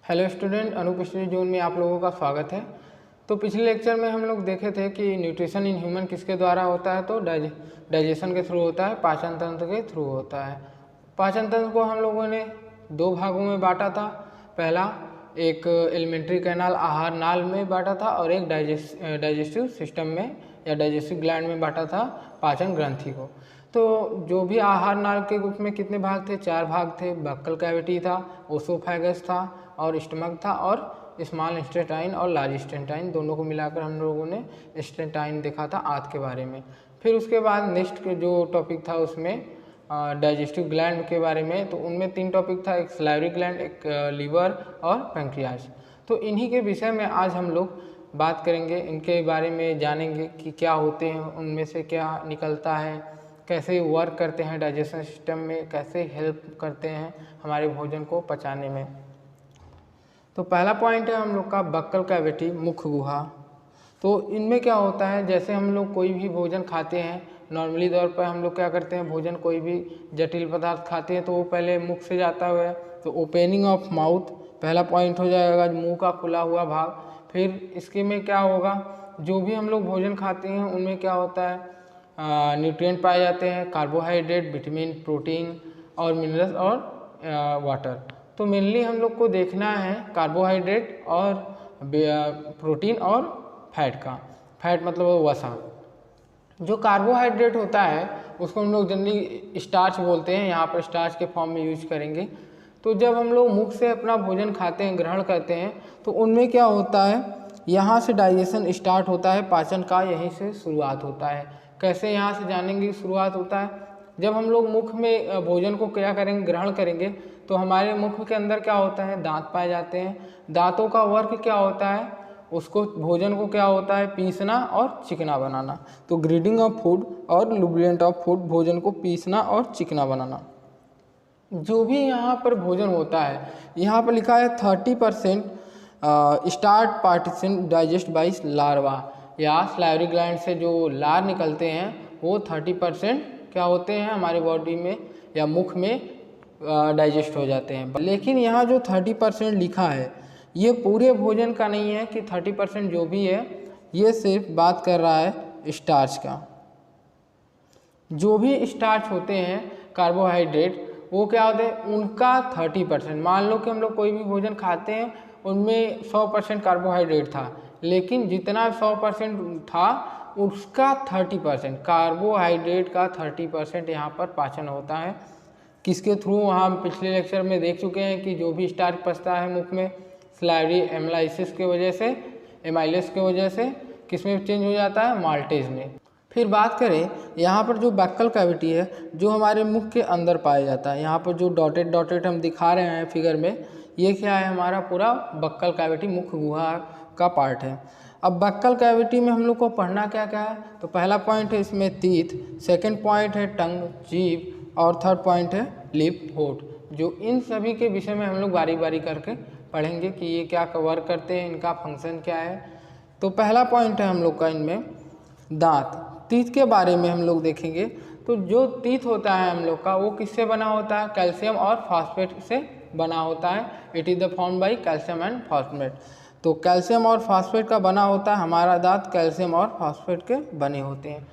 Hello student, Anoop study zone में आप लोगों का स्वागत है। तो पिछले लेक्चर में हम लोग देखे थे कि न्यूट्रिशन इन ह्यूमन किसके द्वारा होता है, तो डाइजेशन के थ्रू होता है, पाचन तंत्र के थ्रू होता है। पाचन तंत्र को हम लोगों ने दो भागों में बांटा था। पहला एक एलिमेंट्री कैनाल आहार नाल में बांटा था और एक डाइजेस्टिव सिस्टम में या डाइजेस्टिव ग्लैंड में बांटा था पाचन ग्रंथि को। तो जो भी आहार नाल के ग्रुप में कितने भाग थे, 4 भाग थे। बक्कल कैविटी था, ओसोफेगस था और स्टमक था, और स्मॉल इंटेस्टाइन और लार्ज इंटेस्टाइन दोनों को मिलाकर हम लोगों ने इंटेस्टाइन देखा था आंत के बारे में। फिर उसके बाद नेक्स्ट जो टॉपिक था उसमें डाइजेस्टिव ग्लैंड के बारे में। तो उनमें 3 टॉपिक था, एक सलाइवरी ग्लैंड, एक लीवर और पैंक्रियाज। तो इन्हीं के विषय में आज हम लोग बात करेंगे, इनके बारे में जानेंगे कि क्या होते हैं, उनमें से क्या निकलता है, कैसे वर्क करते हैं डाइजेशन सिस्टम में, कैसे हेल्प करते हैं हमारे भोजन को पचाने में। तो पहला पॉइंट है हम लोग का बक्कल कैविटी, मुख्य गुहा। तो इनमें क्या होता है, जैसे हम लोग कोई भी भोजन खाते हैं, नॉर्मली तौर पर हम लोग क्या करते हैं, भोजन कोई भी जटिल पदार्थ खाते हैं तो वो पहले मुख से जाता है। तो ओपनिंग ऑफ माउथ पहला पॉइंट हो जाएगा, मुंह का खुला हुआ भाग। फिर इसके में क्या होगा, जो भी हम लोग भोजन खाते हैं उनमें क्या होता है, न्यूट्रिएंट पाए जाते हैं, कार्बोहाइड्रेट, विटामिन, प्रोटीन और मिनरल्स और वाटर। तो मेनली हम लोग को देखना है कार्बोहाइड्रेट और प्रोटीन और फैट का। फैट मतलब वसा। जो कार्बोहाइड्रेट होता है उसको हम लोग जनरली स्टार्च बोलते हैं, यहाँ पर स्टार्च के फॉर्म में यूज करेंगे। तो जब हम लोग मुख से अपना भोजन खाते हैं, ग्रहण करते हैं, तो उनमें क्या होता है, यहाँ से डाइजेशन स्टार्ट होता है, पाचन का यहीं से शुरुआत होता है। कैसे यहाँ से जानेंगे शुरुआत होता है, जब हम लोग मुख में भोजन को क्या करेंगे, ग्रहण करेंगे, तो हमारे मुख के अंदर क्या होता है, दांत पाए जाते हैं। दांतों का वर्क क्या होता है, उसको भोजन को क्या होता है, पीसना और चिकना बनाना। तो ग्रीडिंग ऑफ फूड और लुब्रिएंट ऑफ फूड, भोजन को पीसना और चिकना बनाना। जो भी यहाँ पर भोजन होता है, यहाँ पर लिखा है 30% start partition digest by larva, या स्लाइवरी ग्लैंड से जो लार निकलते हैं वो 30% क्या होते हैं हमारे बॉडी में या मुख में डाइजेस्ट हो जाते हैं। लेकिन यहाँ जो 30% लिखा है ये पूरे भोजन का नहीं है कि 30% जो भी है, ये सिर्फ बात कर रहा है स्टार्च का। जो भी स्टार्च होते हैं कार्बोहाइड्रेट, वो क्या होते हैं, उनका 30%। मान लो कि हम लोग कोई भी भोजन खाते हैं उनमें 100% कार्बोहाइड्रेट था, लेकिन जितना 100% था उसका 30% कार्बोहाइड्रेट का 30% यहाँ पर पाचन होता है। किसके थ्रू, हम पिछले लेक्चर में देख चुके हैं कि जो भी स्टार्च पचता है मुख में, स्लाइवरी एमाइलेसिस की वजह से, एमाइलेस की वजह से किस में चेंज हो जाता है, माल्टेज में। फिर बात करें यहाँ पर जो बक्कल कैविटी है, जो हमारे मुख के अंदर पाया जाता है, यहाँ पर जो डॉटेड डॉटेड हम दिखा रहे हैं फिगर में, ये क्या है, हमारा पूरा बक्कल कैविटी मुख्य गुहा का पार्ट है। अब बक्कल कैविटी में हम लोग को पढ़ना क्या क्या है, तो पहला पॉइंट है इसमें टीथ, सेकंड पॉइंट है टंग, जीभ, और थर्ड पॉइंट है लिप, होठ। जो इन सभी के विषय में हम लोग बारी बारी करके पढ़ेंगे कि ये क्या कवर करते हैं, इनका फंक्शन क्या है। तो पहला पॉइंट है हम लोग का इनमें दांत, टीथ के बारे में हम लोग देखेंगे। तो जो टीथ होता है हम लोग का, वो किससे बना होता है, कैल्शियम और फास्फेट से बना होता है। It is the form by calcium and phosphate. तो कैल्शियम और फास्फेट का बना होता है हमारा दांत, कैल्शियम और फास्फेट के बने होते हैं।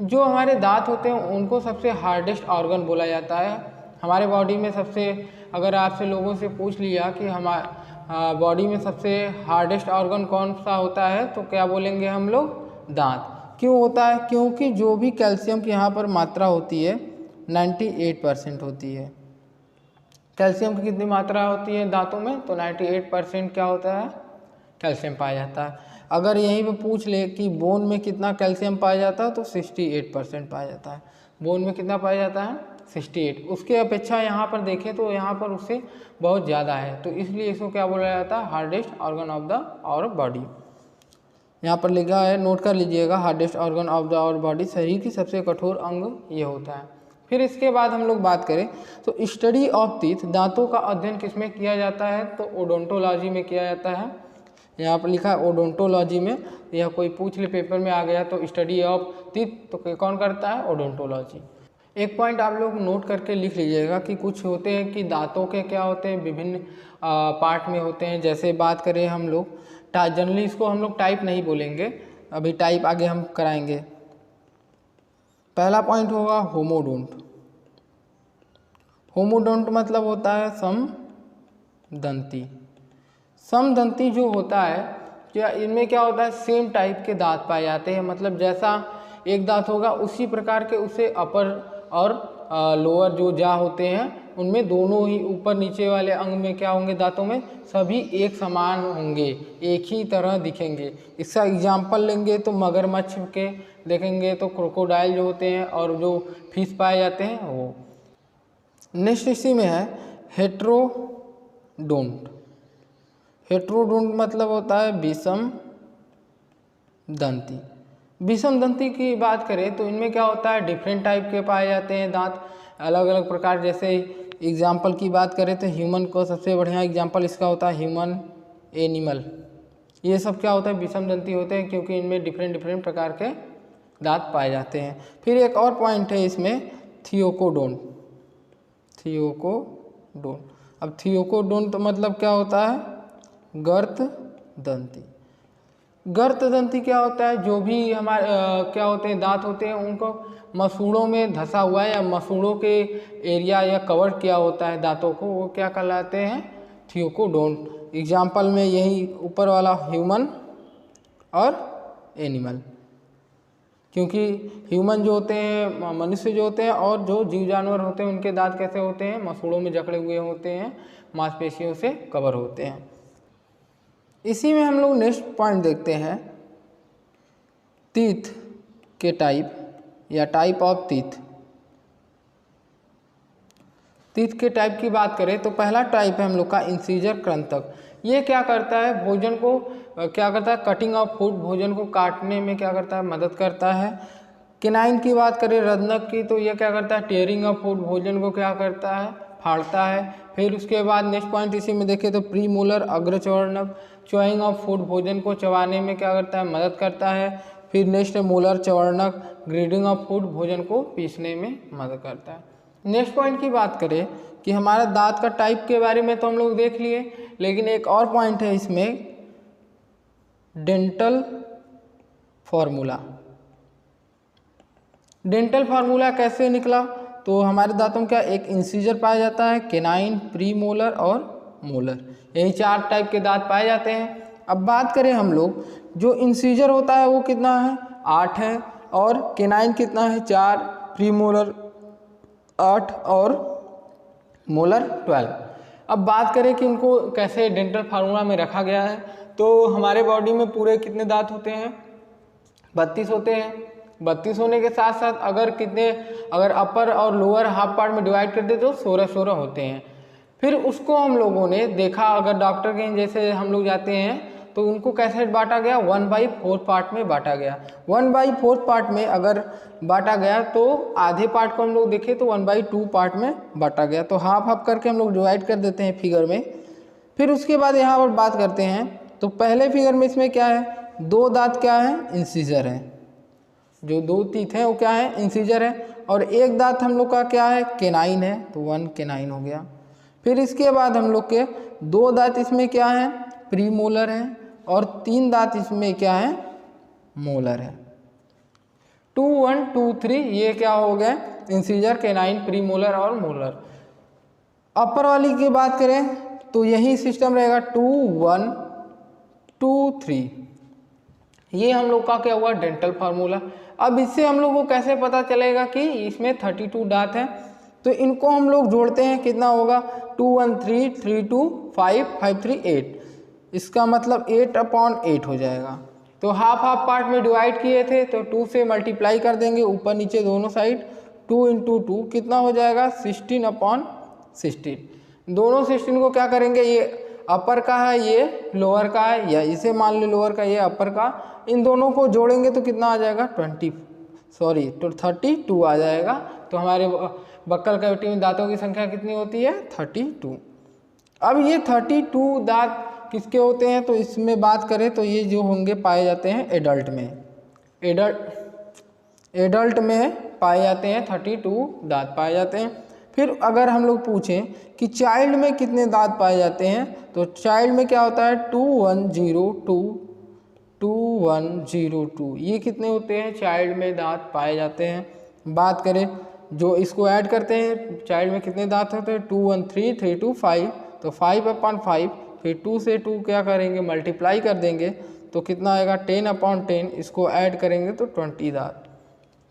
जो हमारे दांत होते हैं उनको सबसे हार्डेस्ट ऑर्गन बोला जाता है हमारे बॉडी में। सबसे, अगर आपसे लोगों से पूछ लिया कि हमारे बॉडी में सबसे हार्डेस्ट ऑर्गन कौन सा होता है, तो क्या बोलेंगे हम लोग, दांत। क्यों होता है, क्योंकि जो भी कैल्शियम की यहाँ पर मात्रा होती है 98% होती है। कैल्शियम की कितनी मात्रा होती है दांतों में, तो 98% क्या होता है, कैल्शियम पाया जाता है। अगर यहीं पे पूछ ले कि बोन में कितना कैल्शियम पाया जाता है, तो 68% पाया जाता है। बोन में कितना पाया जाता है, 68। उसके अपेक्षा यहाँ पर देखें तो यहाँ पर उससे बहुत ज़्यादा है, तो इसलिए इसको क्या बोला जाता है, hardest organ of the our body. यहाँ पर लिखा है, नोट कर लीजिएगा, hardest organ of the our body, शरीर की सबसे कठोर अंग ये होता है। फिर इसके बाद हम लोग बात करें तो स्टडी ऑफ टीथ, दांतों का अध्ययन किसमें किया जाता है, तो ओडोंटोलॉजी में किया जाता है। यहाँ पर लिखा है ओडोंटोलॉजी में। यह कोई पूछ ले पेपर में आ गया तो स्टडी ऑफ टीथ, तो कौन करता है, ओडोंटोलॉजी। एक पॉइंट आप लोग नोट करके लिख लीजिएगा कि कुछ होते हैं कि दांतों के क्या होते हैं विभिन्न पार्ट में होते हैं। जैसे बात करें हम लोग जनरली इसको हम लोग टाइप नहीं बोलेंगे, अभी टाइप आगे हम कराएंगे। पहला पॉइंट होगा होमोडोंट। होमोडोंट मतलब होता है समदंती। समदंती जो होता है क्या इनमें क्या होता है सेम टाइप के दांत पाए जाते हैं, मतलब जैसा एक दांत होगा उसी प्रकार के उसे अपर और लोअर जो जा होते हैं उनमें दोनों ही ऊपर नीचे वाले अंग में क्या होंगे दांतों में सभी एक समान होंगे, एक ही तरह दिखेंगे। इसका एग्जाम्पल लेंगे तो मगरमच्छ के देखेंगे तो क्रोकोडाइल जो होते हैं और जो फिश पाए जाते हैं वो। नेक्स्ट इसी में है हेट्रोडोंट। हेट्रोडोंट मतलब होता है विषम दंती। विषम दंती की बात करें तो इनमें क्या होता है डिफरेंट टाइप के पाए जाते हैं दांत अलग अलग प्रकार। जैसे एग्जाम्पल की बात करें तो ह्यूमन को सबसे बढ़िया एग्जाम्पल इसका होता है ह्यूमन, एनिमल, ये सब क्या होता है विषम दंती होते हैं क्योंकि इनमें डिफरेंट प्रकार के दांत पाए जाते हैं। फिर एक और पॉइंट है इसमें थियोकोडोंट। थियोकोडोंट, अब थियोकोडोंट मतलब क्या होता है गर्त दंती। गर्त दंती क्या होता है जो भी हमारे क्या होते हैं दांत होते हैं उनको मसूड़ों में धंसा हुआ है या मसूड़ों के एरिया या कवर किया होता है दांतों को, वो क्या कहलाते हैं थियोकोडोंट। एग्जाम्पल में यही ऊपर वाला ह्यूमन और एनिमल, क्योंकि ह्यूमन जो होते हैं मनुष्य जो होते हैं और जो जीव जानवर होते हैं उनके दांत कैसे होते हैं मसूड़ों में जकड़े हुए होते हैं, मांसपेशियों से कवर होते हैं। इसी में हम लोग नेक्स्ट पॉइंट देखते हैं टीथ के टाइप या टाइप ऑफ टीथ। टीथ के टाइप की बात करें तो पहला टाइप है हम लोग का इंसीजर कृंतक। ये क्या करता है भोजन को क्या करता है कटिंग ऑफ फूड, भोजन को काटने में क्या करता है मदद करता है। केनाइन की बात करें रत्नक की तो ये क्या करता है टेयरिंग ऑफ फूड, भोजन को क्या करता है फाड़ता है। फिर उसके बाद नेक्स्ट पॉइंट इसी में देखें तो प्री मोलर अग्रचवर्णक, च्वाइंग ऑफ फूड, भोजन को चबाने में क्या करता है मदद करता है। फिर नेक्स्ट मोलर चवर्णक, ग्रेडिंग ऑफ फूड, भोजन को पीसने में मदद करता है। नेक्स्ट पॉइंट की बात करें कि हमारा दांत का टाइप के बारे में तो हम लोग देख लिए, लेकिन एक और पॉइंट है इसमें डेंटल फॉर्मूला। डेंटल फार्मूला कैसे निकला तो हमारे दांतों में क्या एक इंसीजर पाया जाता है, केनाइन, प्री मोलर और मोलर, यही 4 टाइप के दांत पाए जाते हैं। अब बात करें हम लोग जो इंसीजर होता है वो कितना है 8 है और केनाइन कितना है 4, प्री मोलर 8 और मोलर 12। अब बात करें कि इनको कैसे डेंटल फार्मूला में रखा गया है तो हमारे बॉडी में पूरे कितने दांत होते हैं 32 होते हैं। 32 होने के साथ साथ अगर अपर और लोअर हाफ पार्ट में डिवाइड कर दे तो 16 होते हैं। फिर उसको हम लोगों ने देखा अगर डॉक्टर के जैसे हम लोग जाते हैं तो उनको कैसे बांटा गया 1/4 पार्ट में बांटा गया। 1/4 पार्ट में अगर बांटा गया तो आधे पार्ट को हम लोग देखें तो 1/2 पार्ट में बांटा गया, तो हाफ हाफ करके हम लोग डिवाइड कर देते हैं फिगर में। फिर उसके बाद यहाँ पर बात करते हैं तो पहले फिगर में इसमें क्या है 2 दांत क्या है इंसीजर है, जो 2 टीथ हैं वो क्या है इंसीजर है, और एक दांत हम लोग का क्या है केनाइन है, तो 1 केनाइन हो गया। फिर इसके बाद हम लोग के 2 दांत इसमें क्या है प्री मोलर है और 3 दांत इसमें क्या है मोलर है। 2 1 2 3 ये क्या हो गए इंसीजर, केनाइन, प्री मोलर और मोलर। अपर वाली की बात करें तो यही सिस्टम रहेगा 2 1 2 3, ये हम लोग का क्या हुआ डेंटल फार्मूला। अब इससे हम लोग को कैसे पता चलेगा कि इसमें 32 दांत हैं, तो इनको हम लोग जोड़ते हैं कितना होगा 2 1 3 3 2 5 5 3 8, इसका मतलब 8/8 हो जाएगा। तो हाफ हाफ पार्ट में डिवाइड किए थे तो 2 से मल्टीप्लाई कर देंगे ऊपर नीचे दोनों साइड, 2 × 2 कितना हो जाएगा 16/16। दोनों 16 को क्या करेंगे ये अपर का है ये लोअर का है, या इसे मान लो लोअर का ये अपर का, इन दोनों को जोड़ेंगे तो कितना आ जाएगा 32 आ जाएगा। तो हमारे बक्कल कैविटी में दांतों की संख्या कितनी होती है 32। अब ये 32 दांत किसके होते हैं तो इसमें बात करें तो ये जो होंगे पाए जाते हैं एडल्ट में। एडल्ट में पाए जाते हैं, 32 दांत पाए जाते हैं। फिर अगर हम लोग पूछें कि चाइल्ड में कितने दांत पाए जाते हैं, तो चाइल्ड में क्या होता है 2102, 2102, ये कितने होते हैं चाइल्ड में दांत पाए जाते हैं। बात करें जो इसको ऐड करते हैं, चाइल्ड में कितने दांत होते हैं 213, 325, तो 5/5, फिर 2 से 2 क्या करेंगे मल्टीप्लाई कर देंगे तो कितना आएगा 10/10, इसको ऐड करेंगे तो 20 दांत।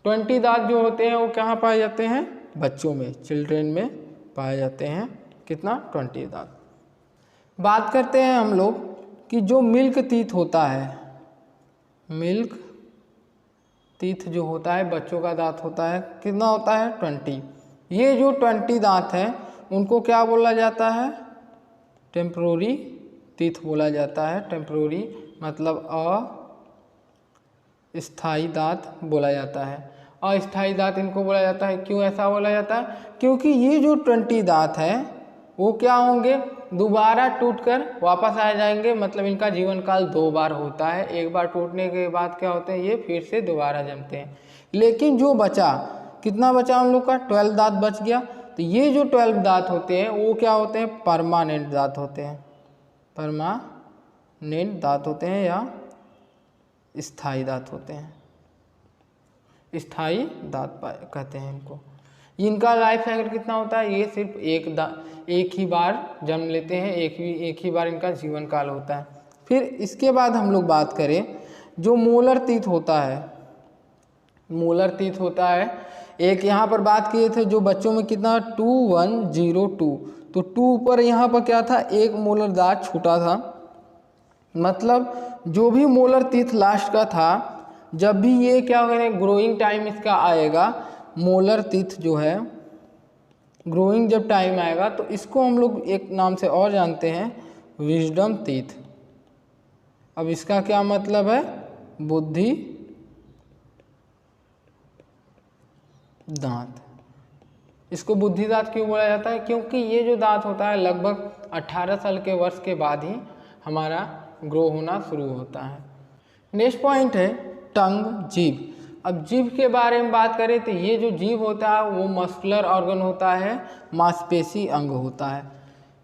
20 दांत जो होते हैं वो कहाँ पाए जाते हैं, बच्चों में, चिल्ड्रेन में पाए जाते हैं। कितना 20 दांत। बात करते हैं हम लोग कि जो मिल्क टीथ होता है, मिल्क टीथ जो होता है बच्चों का दांत होता है, कितना होता है 20। ये जो 20 दांत हैं उनको क्या बोला जाता है, टेम्पोररी टीथ बोला जाता है। टेम्पोररी मतलब अस्थाई दांत बोला जाता है। अस्थाई दांत इनको बोला जाता है। क्यों ऐसा बोला जाता है, क्योंकि ये जो 20 दांत हैं वो क्या होंगे, दोबारा टूटकर वापस आ जाएंगे, मतलब इनका जीवन काल 2 बार होता है। एक बार टूटने के बाद क्या होते हैं, ये फिर से दोबारा जमते हैं। लेकिन जो बचा, कितना बचा हम लोग का 12 दांत बच गया, तो ये जो 12 दांत होते हैं वो क्या होते हैं, परमानेंट दांत होते हैं। परमानेंट दांत होते हैं या स्थायी दांत होते हैं। स्थायी दांत कहते हैं इनको। इनका लाइफ साइकिल कितना होता है, ये सिर्फ एक ही बार जन्म लेते हैं, एक ही बार इनका जीवन काल होता है। फिर इसके बाद हम लोग बात करें जो मोलर टीथ होता है, मोलर टीथ होता है, एक यहाँ पर बात किए थे जो बच्चों में कितना 2102, तो 2 पर यहाँ पर क्या था, एक मोलर दांत छूटा था। मतलब जो भी मोलर टीथ लास्ट का था, जब भी ये क्या करें ग्रोइंग टाइम इसका आएगा, मोलर टीथ जो है ग्रोइंग जब टाइम आएगा तो इसको हम लोग एक नाम से और जानते हैं, विजडम टीथ। अब इसका क्या मतलब है, बुद्धि दांत। इसको बुद्धि दांत क्यों बोला जाता है, क्योंकि ये जो दांत होता है लगभग 18 साल के वर्ष के बाद ही हमारा ग्रो होना शुरू होता है। नेक्स्ट पॉइंट है टंग, जीभ। अब जीभ के बारे में बात करें तो ये जो जीभ होता है वो मस्कुलर ऑर्गन होता है, मांसपेशी अंग होता है।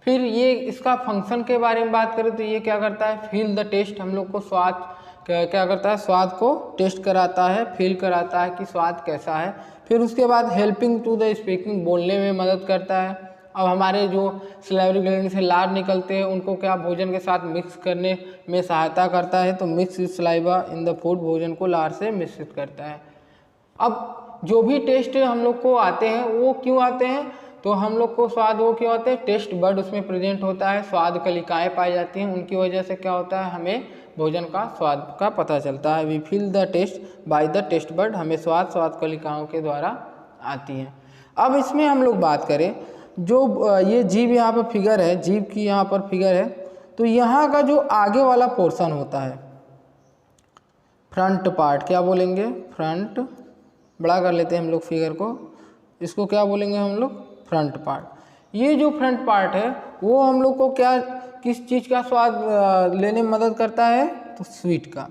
फिर ये इसका फंक्शन के बारे में बात करें तो ये क्या करता है, फील द टेस्ट, हम लोग को स्वाद क्या करता है, स्वाद को टेस्ट कराता है, फील कराता है कि स्वाद कैसा है। फिर उसके बाद हेल्पिंग टू द स्पीकिंग, बोलने में मदद करता है। अब हमारे जो सलाइवरी ग्लैंड से लार निकलते हैं उनको क्या भोजन के साथ मिक्स करने में सहायता करता है, तो mix saliva in the food, भोजन को लार से मिश्रित करता है। अब जो भी टेस्ट हम लोग को आते हैं वो क्यों आते हैं, तो हम लोग को स्वाद वो क्यों आते हैं, टेस्ट बर्ड उसमें प्रेजेंट होता है, स्वाद कलिकाएँ पाई जाती हैं, उनकी वजह से क्या होता है, हमें भोजन का स्वाद का पता चलता है। We feel the taste by the taste bird, हमें स्वाद कलिकाओं के द्वारा आती हैं। अब इसमें हम लोग बात करें जो ये जीभ यहाँ पर फिगर है, जीभ की यहाँ पर फिगर है, तो यहाँ का जो आगे वाला पोर्शन होता है, फ्रंट पार्ट, क्या बोलेंगे, फ्रंट, बड़ा कर लेते हैं हम लोग फिगर को, इसको क्या बोलेंगे हम लोग, फ्रंट पार्ट। ये जो फ्रंट पार्ट है वो हम लोग को क्या, किस चीज़ का स्वाद लेने में मदद करता है, तो स्वीट का,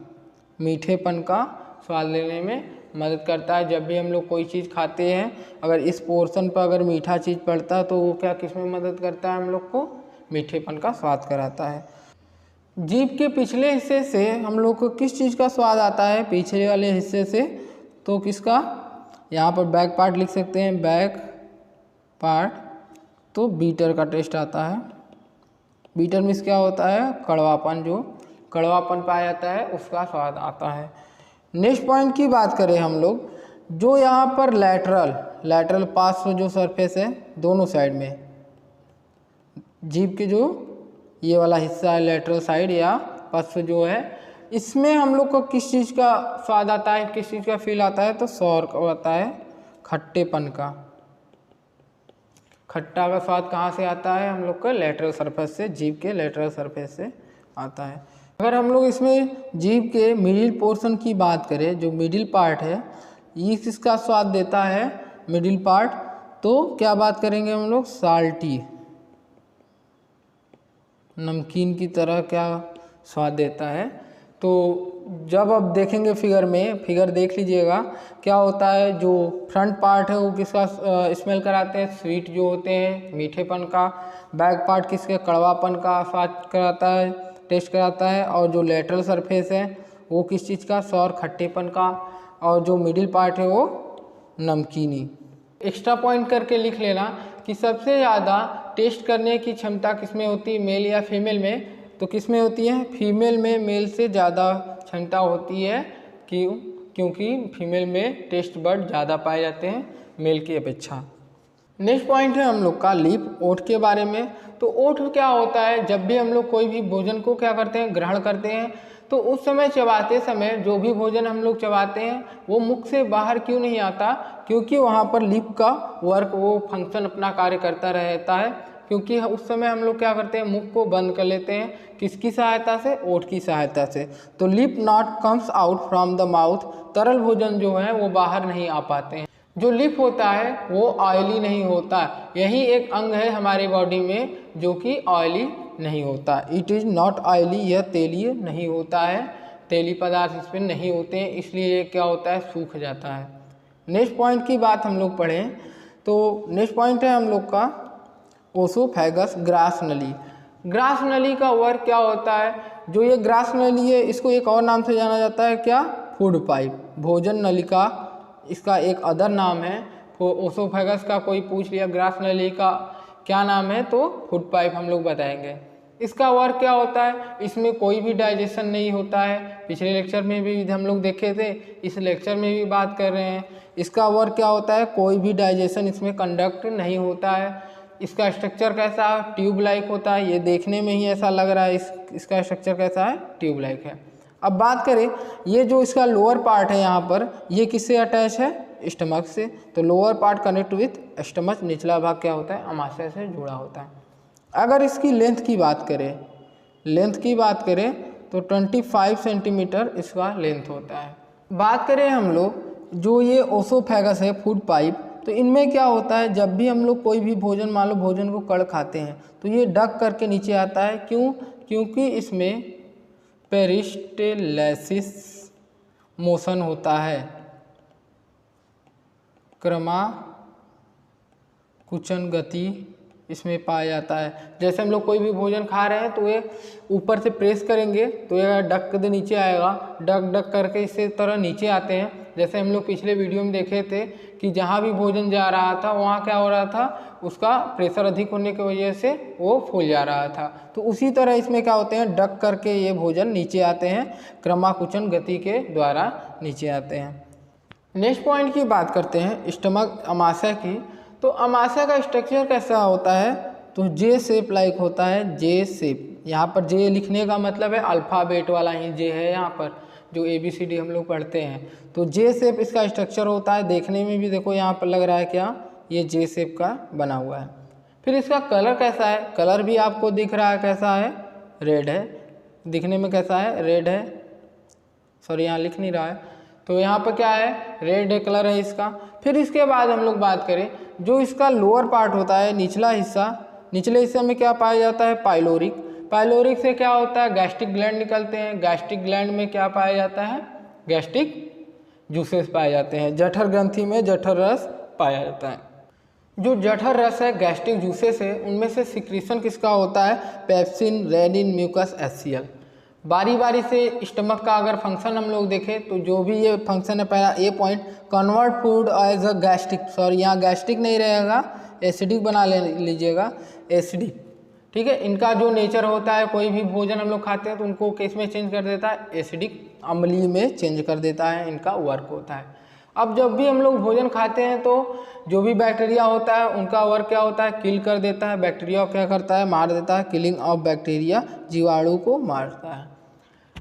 मीठेपन का स्वाद लेने में मदद करता है। जब भी हम लोग कोई चीज़ खाते हैं, अगर इस पोर्शन पर अगर मीठा चीज़ पड़ता है तो वो क्या, किस में मदद करता है, हम लोग को मीठेपन का स्वाद कराता है। जीभ के पिछले हिस्से से हम लोग को किस चीज़ का स्वाद आता है, पिछले वाले हिस्से से, तो किसका, यहाँ पर बैक पार्ट लिख सकते हैं, बैक पार्ट, तो बीटर का टेस्ट आता है। बीटर मीन्स क्या होता है, कड़वापन, जो कड़वापन पाया जाता है उसका स्वाद आता है। नेक्स्ट पॉइंट की बात करें हम लोग, जो यहाँ पर लैटरल पास जो सरफेस है दोनों साइड में, जीभ के जो ये वाला हिस्सा है लैटरल साइड या पास जो है, इसमें हम लोग को किस चीज़ का स्वाद आता है, किस चीज़ का फील आता है, तो सौर का आता है, खट्टेपन का। खट्टा का स्वाद कहाँ से आता है, हम लोग का लैटरल सरफेस से, जीभ के लैटरल सरफेस से आता है। अगर हम लोग इसमें जीभ के मिडिल पोर्शन की बात करें, जो मिडिल पार्ट है, ये किसका स्वाद देता है, मिडिल पार्ट, तो क्या बात करेंगे हम लोग, साल्टी, नमकीन की तरह क्या स्वाद देता है, तो जब अब देखेंगे फिगर में, फिगर देख लीजिएगा क्या होता है, जो फ्रंट पार्ट है वो किसका स्मेल कराते हैं, स्वीट जो होते हैं मीठेपन का, बैक पार्ट किसके कड़वापन का स्वाद कराता है, टेस्ट कराता है, और जो लेटरल सरफेस है वो किस चीज़ का, सौर खट्टेपन का, और जो मिडिल पार्ट है वो नमकीनी। एक्स्ट्रा पॉइंट करके लिख लेना कि सबसे ज़्यादा टेस्ट करने की क्षमता किसमें होती है, मेल या फीमेल में, तो किस में होती है, फीमेल में मेल से ज़्यादा क्षमता होती है। क्योंकि फीमेल में टेस्ट बड ज़्यादा पाए जाते हैं मेल की अपेक्षा। नेक्स्ट पॉइंट है हम लोग का लिप, ओठ के बारे में। तो ओठ क्या होता है, जब भी हम लोग कोई भी भोजन को क्या करते हैं, ग्रहण करते हैं, तो उस समय चबाते समय जो भी भोजन हम लोग चबाते हैं वो मुख से बाहर क्यों नहीं आता, क्योंकि वहाँ पर लिप का वर्क, वो फंक्शन अपना कार्य करता रहता है। क्योंकि उस समय हम लोग क्या करते हैं, मुख को बंद कर लेते हैं, किसकी सहायता से, ओठ की सहायता से। तो lip not comes out from the mouth, तरल भोजन जो है वो बाहर नहीं आ पाते हैं। जो लिप होता है वो ऑयली नहीं होता, यही एक अंग है हमारे बॉडी में जो कि ऑयली नहीं होता। इट इज़ नॉट ऑयली, यह तेलीय नहीं होता है, तेली पदार्थ इसमें नहीं होते हैं, इसलिए ये क्या होता है, सूख जाता है। नेक्स्ट पॉइंट की बात हम लोग पढ़ें तो नेक्स्ट पॉइंट है हम लोग का ओसोफेगस, ग्रास नली। ग्रास नली का वर्क क्या होता है, जो ये ग्रास नली है इसको एक और नाम से जाना जाता है, क्या, फूड पाइप, भोजन नलिका इसका एक अदर नाम है। ओसोफेगस का कोई पूछ लिया ग्रास नली का क्या नाम है, तो फूड पाइप हम लोग बताएंगे। इसका वर्क क्या होता है, इसमें कोई भी डाइजेशन नहीं होता है, पिछले लेक्चर में भी हम लोग देखे थे, इस लेक्चर में भी बात कर रहे हैं। इसका वर्क क्या होता है, कोई भी डाइजेशन इसमें कंडक्ट नहीं होता है। इसका स्ट्रक्चर कैसा, ट्यूब लाइक होता है, ये देखने में ही ऐसा लग रहा है, इसका स्ट्रक्चर कैसा है, ट्यूब लाइक है। अब बात करें, ये जो इसका लोअर पार्ट है यहाँ पर, ये किससे अटैच है, स्टमक से। तो lower part connect with stomach, निचला भाग क्या होता है, अमाशय से जुड़ा होता है। अगर इसकी लेंथ की बात करें, तो 25 सेंटीमीटर इसका लेंथ होता है। बात करें हम लोग जो ये ओसोफेगस है, फूड पाइप, तो इनमें क्या होता है, जब भी हम लोग कोई भी भोजन, मान लो भोजन को कड़ खाते हैं, तो ये डक करके नीचे आता है। क्यों, क्योंकि इसमें पेरिस्टेलेसिस मोशन होता है, क्रमाकुचन गति इसमें पाया जाता है। जैसे हम लोग कोई भी भोजन खा रहे हैं तो ये ऊपर से प्रेस करेंगे तो ये डक के नीचे आएगा, डक करके इसी तरह नीचे आते हैं। जैसे हम लोग पिछले वीडियो में देखे थे कि जहाँ भी भोजन जा रहा था वहाँ क्या हो रहा था, उसका प्रेशर अधिक होने की वजह से वो फूल जा रहा था। तो उसी तरह इसमें क्या होते हैं, डक करके ये भोजन नीचे आते हैं, क्रमाकुचन गति के द्वारा नीचे आते हैं। नेक्स्ट पॉइंट की बात करते हैं, स्टमक, अमाशय की। तो अमाशय का स्ट्रक्चर कैसा होता है, तो जे शेप लाइक होता है, जे शेप। यहाँ पर जे लिखने का मतलब है अल्फ़ाबेट वाला ही जे है, यहाँ पर जो ABCD हम लोग पढ़ते हैं, तो जे शेप इसका स्ट्रक्चर होता है। देखने में भी देखो यहाँ पर लग रहा है क्या, ये जे शेप का बना हुआ है। फिर इसका कलर कैसा है, कलर भी आपको दिख रहा है कैसा है, रेड है, दिखने में कैसा है, रेड है, सॉरी यहाँ लिख नहीं रहा है, तो यहाँ पर क्या है, रेड कलर है इसका। फिर इसके बाद हम लोग बात करें जो इसका लोअर पार्ट होता है, निचला हिस्सा, निचले हिस्से में क्या पाया जाता है, पाइलोरिक। पाइलोरिक से क्या होता है, गैस्ट्रिक ग्लैंड निकलते हैं। गैस्ट्रिक ग्लैंड में क्या पाया जाता है, गैस्ट्रिक जूसेस पाए जाते हैं। जठर ग्रंथि में जठर रस पाया जाता है। जो जठर रस है, गैस्ट्रिक जूसेस है, उनमें से सिक्रीशन किसका होता है, पेप्सिन, रेनिन, म्यूकस, HCl। बारी बारी से स्टमक का अगर फंक्शन हम लोग देखें तो जो भी ये फंक्शन है, पहला A point, convert food as a gastric, sorry यहाँ गैस्ट्रिक नहीं रहेगा, एसिडिक बना लीजिएगा, एसिडिक, ठीक है। इनका जो नेचर होता है, कोई भी भोजन हम लोग खाते हैं तो उनको किस में चेंज कर देता है, एसिडिक, अम्लीय में चेंज कर देता है, इनका वर्क होता है। अब जब भी हम लोग भोजन खाते हैं तो जो भी बैक्टीरिया होता है उनका वर्क क्या होता है, किल कर देता है। बैक्टीरिया क्या करता है, मार देता है, किलिंग ऑफ बैक्टीरिया, जीवाणु को मारता है।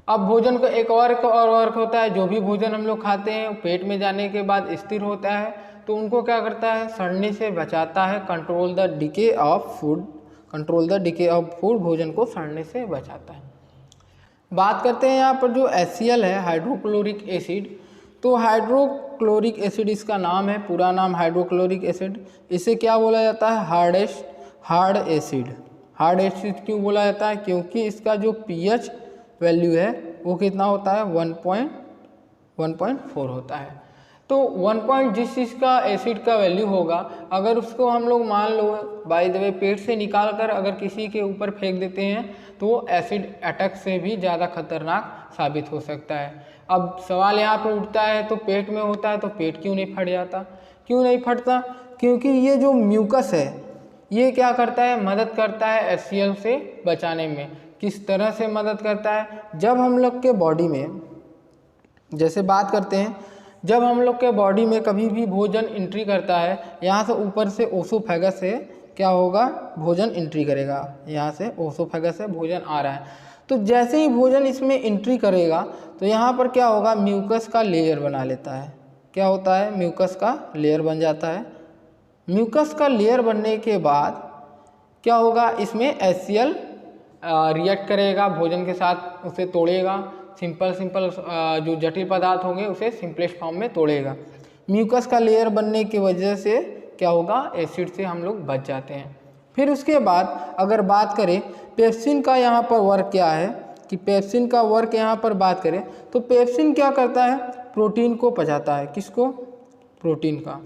अब भोजन का एक और वर्क होता है, जो भी भोजन हम लोग खाते हैं पेट में जाने के बाद स्थिर होता है तो उनको क्या करता है, सड़ने से बचाता है, control the decay of food, भोजन को सड़ने से बचाता है। बात करते हैं यहाँ पर जो HCl है, हाइड्रोक्लोरिक एसिड। तो हाइड्रोक्लोरिक एसिड इसका नाम है, पूरा नाम हाइड्रोक्लोरिक एसिड। इसे क्या बोला जाता है, हार्ड एसिड। हार्ड एसिड क्यों बोला जाता है, क्योंकि इसका जो pH वैल्यू है वो कितना होता है 1.4 होता है। तो 1 जिस चीज़ का एसिड का वैल्यू होगा, अगर उसको हम लोग मान लो बाय द वे पेट से निकाल कर अगर किसी के ऊपर फेंक देते हैं तो वो एसिड अटैक से भी ज़्यादा खतरनाक साबित हो सकता है। अब सवाल यहाँ पर उठता है तो पेट में होता है तो पेट क्यों नहीं फट जाता? क्यों नहीं फटता? क्योंकि ये जो म्यूकस है ये क्या करता है, मदद करता है HCl से बचाने में। किस तरह से मदद करता है? जब हम लोग के बॉडी में, जैसे बात करते हैं, जब हम लोग के बॉडी में कभी भी भोजन एंट्री करता है, यहाँ से ऊपर से ओसोफेगस से क्या होगा, भोजन एंट्री करेगा। यहाँ से ओसोफेगस से भोजन आ रहा है, तो जैसे ही भोजन इसमें एंट्री करेगा तो यहाँ पर क्या होगा, म्यूकस का लेयर बना लेता है। क्या होता है, म्यूकस का लेयर बन जाता है। म्यूकस का लेयर बनने के बाद क्या होगा, इसमें HCl रिएक्ट करेगा भोजन के साथ, उसे तोड़ेगा। सिंपल जो जटिल पदार्थ होंगे उसे सिंपलेस्ट फॉर्म में तोड़ेगा। म्यूकस का लेयर बनने की वजह से क्या होगा, एसिड से हम लोग बच जाते हैं। फिर उसके बाद अगर बात करें पेप्सिन का यहाँ पर वर्क क्या है, कि पेप्सिन का वर्क यहाँ पर बात करें तो पेप्सिन क्या करता है, प्रोटीन को पचाता है। किसको? प्रोटीन का।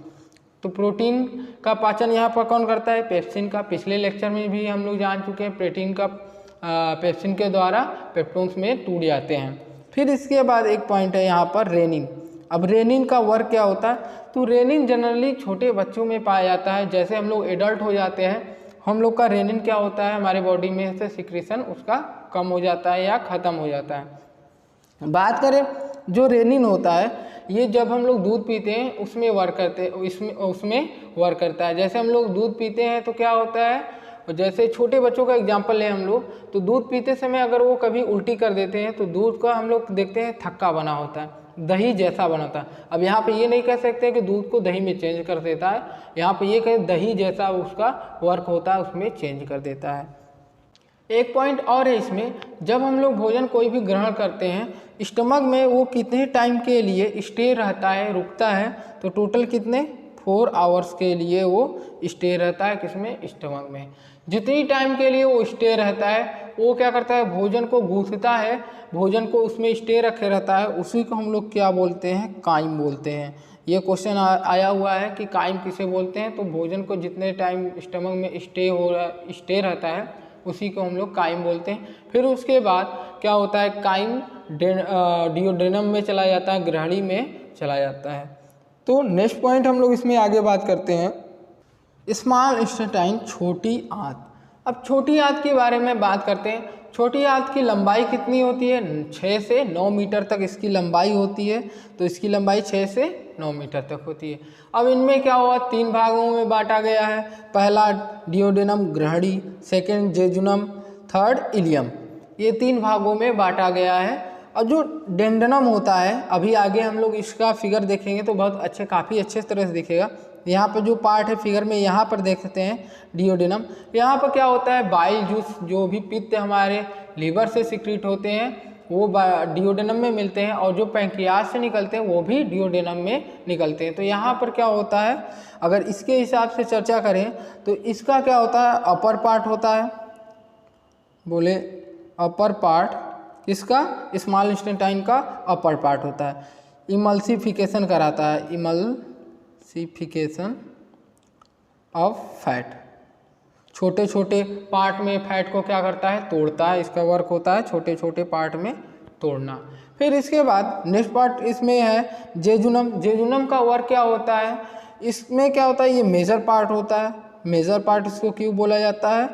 तो प्रोटीन का पाचन यहाँ पर कौन करता है, पेप्सिन का। पिछले लेक्चर में भी हम लोग जान चुके हैं पेप्सिन के द्वारा पेप्टोन्स में टूट जाते हैं। फिर इसके बाद एक पॉइंट है यहाँ पर रेनिन। अब रेनिन का वर्क क्या होता है, तो रेनिन जनरली छोटे बच्चों में पाया जाता है। जैसे हम लोग एडल्ट हो जाते हैं, हम लोग का रेनिन क्या होता है, हमारे बॉडी में से सिक्रीशन उसका कम हो जाता है या ख़त्म हो जाता है। बात करें जो रेनिन होता है, ये जब हम लोग दूध पीते हैं उसमें वर्क करता है। जैसे हम लोग दूध पीते हैं तो क्या होता है, जैसे छोटे बच्चों का एग्जांपल लें हम लोग, तो दूध पीते समय अगर वो कभी उल्टी कर देते हैं तो दूध का हम लोग देखते हैं थक्का बना होता है, दही जैसा बनता है। अब यहाँ पे ये नहीं कह सकते कि दूध को दही में चेंज कर देता है, यहाँ पे ये कहें दही जैसा उसका वर्क होता है, उसमें चेंज कर देता है। एक पॉइंट और है इसमें, जब हम लोग भोजन कोई भी ग्रहण करते हैं, स्टमक में वो कितने टाइम के लिए स्टे रहता है, रुकता है, तो टोटल कितने 4 आवर्स के लिए वो स्टे रहता है। किसमें? स्टमक में। जितनी टाइम के लिए वो स्टे रहता है, वो क्या करता है, भोजन को गूंथता है, भोजन को उसमें स्टे रखे रहता है। उसी को हम लोग क्या बोलते हैं, काइम बोलते हैं। ये क्वेश्चन आया हुआ है कि काइम किसे बोलते हैं, तो भोजन को जितने टाइम स्टमक में स्टे रहता है उसी को हम लोग काइम बोलते हैं। फिर उसके बाद क्या होता है, काइम डिओडेनम में चला जाता है, ग्रहणी में चला जाता है। तो नेक्स्ट पॉइंट हम लोग इसमें आगे बात करते हैं, स्मॉल इंटेस्टाइन, छोटी आंत। अब छोटी आंत के बारे में बात करते हैं। छोटी आंत की लंबाई कितनी होती है, 6 से 9 मीटर तक इसकी लंबाई होती है। तो इसकी लंबाई 6 से 9 मीटर तक होती है। अब इनमें क्या हुआ, 3 भागों में बांटा गया है। पहला डिओडेनम ग्रहणी, सेकेंड जेजुनम, थर्ड इलियम। ये 3 भागों में बांटा गया है। और जो डेंडनम होता है, अभी आगे हम लोग इसका फिगर देखेंगे तो बहुत काफ़ी अच्छे तरह से दिखेगा। यहाँ पर जो पार्ट है फिगर में, यहाँ पर देख सकते हैं डिओडेनम। यहाँ पर क्या होता है, बाइल जूस, जो भी पित्त हमारे लीवर से सिक्रीट होते हैं वो डिओडेनम में मिलते हैं, और जो पैंक्रियाज से निकलते हैं वो भी डिओडेनम में निकलते हैं। तो यहाँ पर क्या होता है, अगर इसके हिसाब से चर्चा करें तो इसका क्या होता है, अपर पार्ट होता है। बोले अपर पार्ट इसका, स्मॉल इंटेस्टाइन का अपर पार्ट होता है। इमल्सिफिकेशन कराता है, इमल्सिफिकेशन ऑफ फैट। छोटे छोटे पार्ट में फैट को क्या करता है, तोड़ता है। इसका वर्क होता है छोटे छोटे पार्ट में तोड़ना। फिर इसके बाद नेक्स्ट पार्ट इसमें है जेजुनम। जेजुनम का वर्क क्या होता है, इसमें क्या होता है, ये मेजर पार्ट होता है। मेजर पार्ट इसको क्यों बोला जाता है,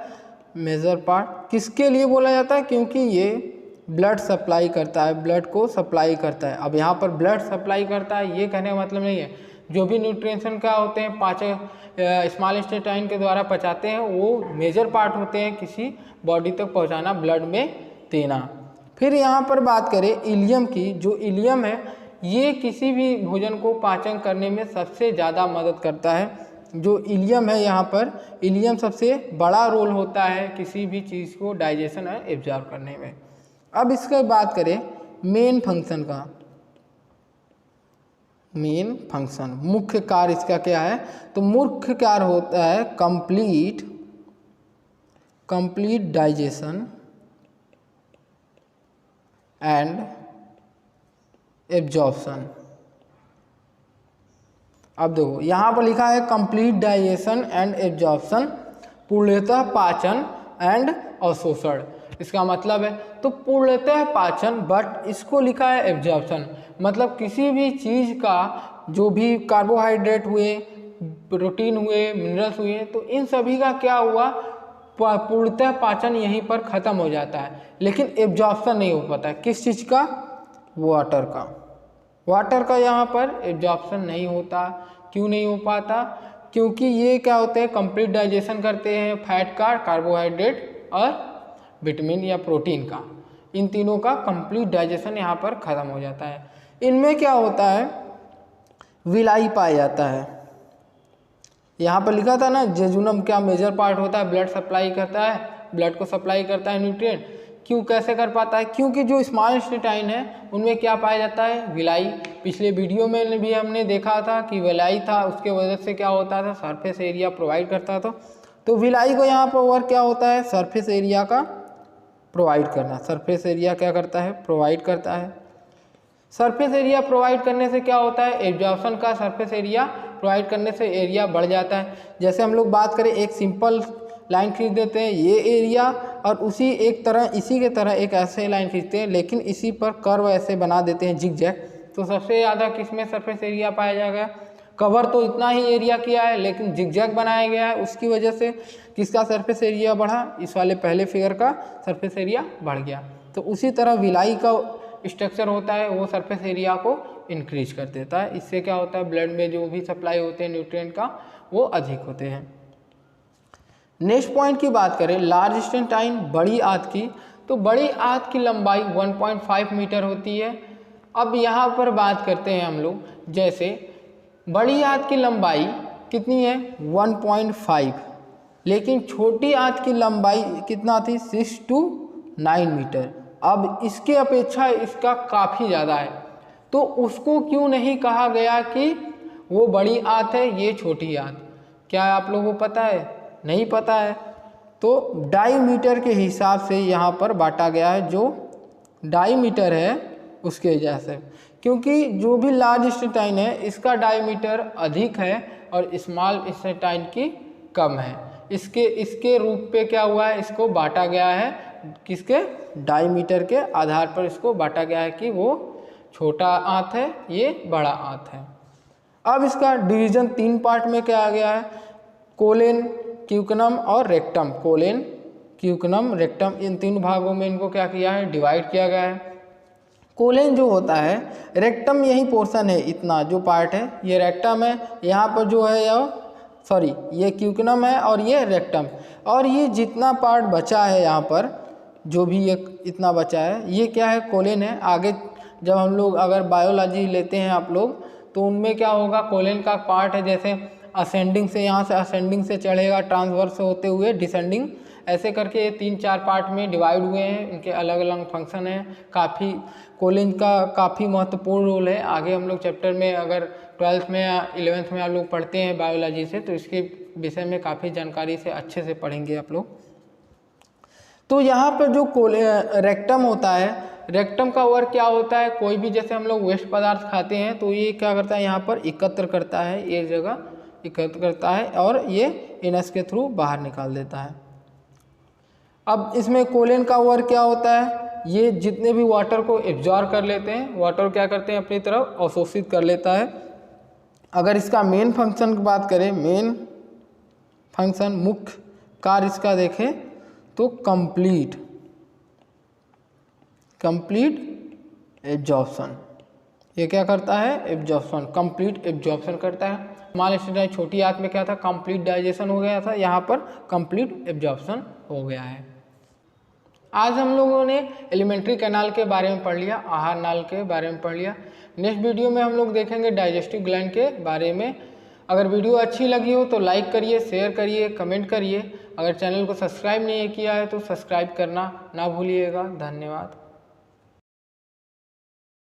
मेजर पार्ट किसके लिए बोला जाता है, क्योंकि ये ब्लड सप्लाई करता है, ब्लड को सप्लाई करता है। अब यहाँ पर ब्लड सप्लाई करता है ये कहने का मतलब नहीं है, जो भी न्यूट्रिशन का होते हैं पाचक स्मॉल इंटेस्टाइन के द्वारा पचाते हैं, वो मेजर पार्ट होते हैं किसी बॉडी तक पहुँचाना, ब्लड में देना। फिर यहाँ पर बात करें इलियम की, जो इलियम है ये किसी भी भोजन को पाचन करने में सबसे ज़्यादा मदद करता है। जो इलियम है यहाँ पर, इलियम सबसे बड़ा रोल होता है किसी भी चीज़ को डाइजेशन और एब्जॉर्ब करने में। अब इसके बात करें मेन फंक्शन का, मेन फंक्शन, मुख्य कार्य इसका क्या है, तो मुख्य कार्य होता है कंप्लीट डाइजेशन एंड एब्जॉर्प्शन। अब देखो यहाँ पर लिखा है कंप्लीट डाइजेशन एंड एब्जॉर्प्शन, पूर्णतः पाचन एंड अवशोषण। इसका मतलब है तो पूर्णतः पाचन, बट इसको लिखा है एब्जॉर्प्शन, मतलब किसी भी चीज़ का जो भी कार्बोहाइड्रेट हुए, प्रोटीन हुए, मिनरल्स हुए, तो इन सभी का क्या हुआ, पूर्णतः पाचन यहीं पर ख़त्म हो जाता है, लेकिन एब्जॉर्प्शन नहीं हो पाता है। किस चीज़ का? वाटर का। वाटर का यहाँ पर एब्जॉर्प्शन नहीं होता। क्यों नहीं हो पाता? क्योंकि ये क्या होते हैं, कंप्लीट डाइजेशन करते हैं फैट का, कार्बोहाइड्रेट और विटामिन या प्रोटीन का। इन तीनों का कंप्लीट डाइजेशन यहाँ पर ख़त्म हो जाता है। इनमें क्या होता है, विलाई पाया जाता है। यहाँ पर लिखा था ना, जेजुनम क्या मेजर पार्ट होता है, ब्लड सप्लाई करता है, ब्लड को सप्लाई करता है न्यूट्रिएंट। क्यों, कैसे कर पाता है? क्योंकि जो स्मॉल इंटेस्टाइन है उनमें क्या पाया जाता है, विलाई। पिछले वीडियो में भी हमने देखा था कि विलाई था, उसके वजह से क्या होता था, सरफेस एरिया प्रोवाइड करता था। तो विलाई को यहाँ पर वर्क क्या होता है, सरफेस एरिया का प्रोवाइड करना। सरफेस एरिया क्या करता है, प्रोवाइड करता है। सरफेस एरिया प्रोवाइड करने से क्या होता है, एब्जॉर्प्शन का सरफेस एरिया प्रोवाइड करने से एरिया बढ़ जाता है। जैसे हम लोग बात करें, एक सिंपल लाइन खींच देते हैं ये एरिया, और उसी एक तरह इसी के तरह एक ऐसे लाइन खींचते हैं, लेकिन इसी पर कर्व ऐसे बना देते हैं जिगजैग, तो सबसे ज़्यादा किसमें सरफेस एरिया पाया जाएगा? कवर तो इतना ही एरिया किया है, लेकिन जिगजैग बनाया गया है, उसकी वजह से किसका सरफेस एरिया बढ़ा? इस वाले पहले फिगर का सरफेस एरिया बढ़ गया। तो उसी तरह विलाई का स्ट्रक्चर होता है, वो सरफेस एरिया को इंक्रीज कर देता है। इससे क्या होता है, ब्लड में जो भी सप्लाई होते हैं न्यूट्रिएंट का, वो अधिक होते हैं। नेक्स्ट पॉइंट की बात करें, लार्ज इंटेस्टाइन, बड़ी आंत की, तो बड़ी आंत की लंबाई 1.5 मीटर होती है। अब यहाँ पर बात करते हैं हम लोग, जैसे बड़ी आंत की लंबाई कितनी है, 1.5, लेकिन छोटी आंत की लंबाई कितना थी, 6 to 9 मीटर। अब इसके अपेक्षा इसका काफ़ी ज़्यादा है, तो उसको क्यों नहीं कहा गया कि वो बड़ी आंत है, ये छोटी आंत? क्या आप लोगों को पता है? नहीं पता है। तो डाईमीटर के हिसाब से यहाँ पर बांटा गया है, जो डाईमीटर है उसके वजह से, क्योंकि जो भी लार्ज इंटेस्टाइन है इसका डाईमीटर अधिक है और स्मॉल इंटेस्टाइन की कम है। इसके रूप पे क्या हुआ है, इसको बांटा गया है, किसके? डाईमीटर के आधार पर इसको बांटा गया है कि वो छोटा आंत है, ये बड़ा आंत है। अब इसका डिवीज़न 3 पार्ट में किया गया है, कोलेन, क्यूकनम और रेक्टम। कोलेन, क्यूकनम, रेक्टम, इन 3 भागों में इनको क्या किया है, डिवाइड किया गया है। कोलेन जो होता है, रेक्टम यही पोर्शन है, इतना जो पार्ट है ये रेक्टम है। यहाँ पर जो है ये क्यूकनम है और ये रेक्टम, और ये जितना पार्ट बचा है यहाँ पर, जो भी ये इतना बचा है, ये क्या है, कोलेन है। आगे जब हम लोग अगर बायोलॉजी लेते हैं आप लोग, तो उनमें क्या होगा, कोलेन का पार्ट है, जैसे असेंडिंग से, यहाँ से असेंडिंग से चढ़ेगा, ट्रांसवर्स होते हुए डिसेंडिंग, ऐसे करके ये 3-4 पार्ट में डिवाइड हुए हैं। इनके अलग अलग फंक्शन हैं। काफ़ी कोलेन का काफ़ी महत्वपूर्ण रोल है। आगे हम लोग चैप्टर में, अगर 12th में या 11th में आप लोग पढ़ते हैं बायोलॉजी से, तो इसके विषय में काफ़ी जानकारी से अच्छे से पढ़ेंगे आप लोग। तो यहाँ पर जो रेक्टम होता है, रेक्टम का वर्क क्या होता है, कोई भी जैसे हम लोग वेस्ट पदार्थ खाते हैं तो ये क्या करता है, यहाँ पर एकत्र करता है, एक जगह एकत्र करता है और ये एनस के थ्रू बाहर निकाल देता है। अब इसमें कोलेन का वर्क क्या होता है, ये जितने भी वाटर को एब्जॉर्ब कर लेते हैं, वाटर क्या करते हैं अपनी तरफ अवशोषित कर लेता है। अगर इसका मेन फंक्शन की बात करें, मेन फंक्शन, मुख्य कार्य इसका देखें तो कंप्लीट एब्जॉर्प्शन। ये क्या करता है, एब्जॉर्प्शन, कंप्लीट एब्जॉर्प्शन करता है। स्मॉल इंटेस्टाइन, छोटी आंत में क्या था, कंप्लीट डाइजेशन हो गया था, यहाँ पर कंप्लीट एब्जॉर्प्शन हो गया है। आज हम लोगों ने एलिमेंट्री कैनाल के बारे में पढ़ लिया, आहार नाल के बारे में पढ़ लिया। नेक्स्ट वीडियो में हम लोग देखेंगे डाइजेस्टिव ग्लैंड के बारे में। अगर वीडियो अच्छी लगी हो तो लाइक करिए, शेयर करिए, कमेंट करिए। अगर चैनल को सब्सक्राइब नहीं किया है तो सब्सक्राइब करना ना भूलिएगा। धन्यवाद।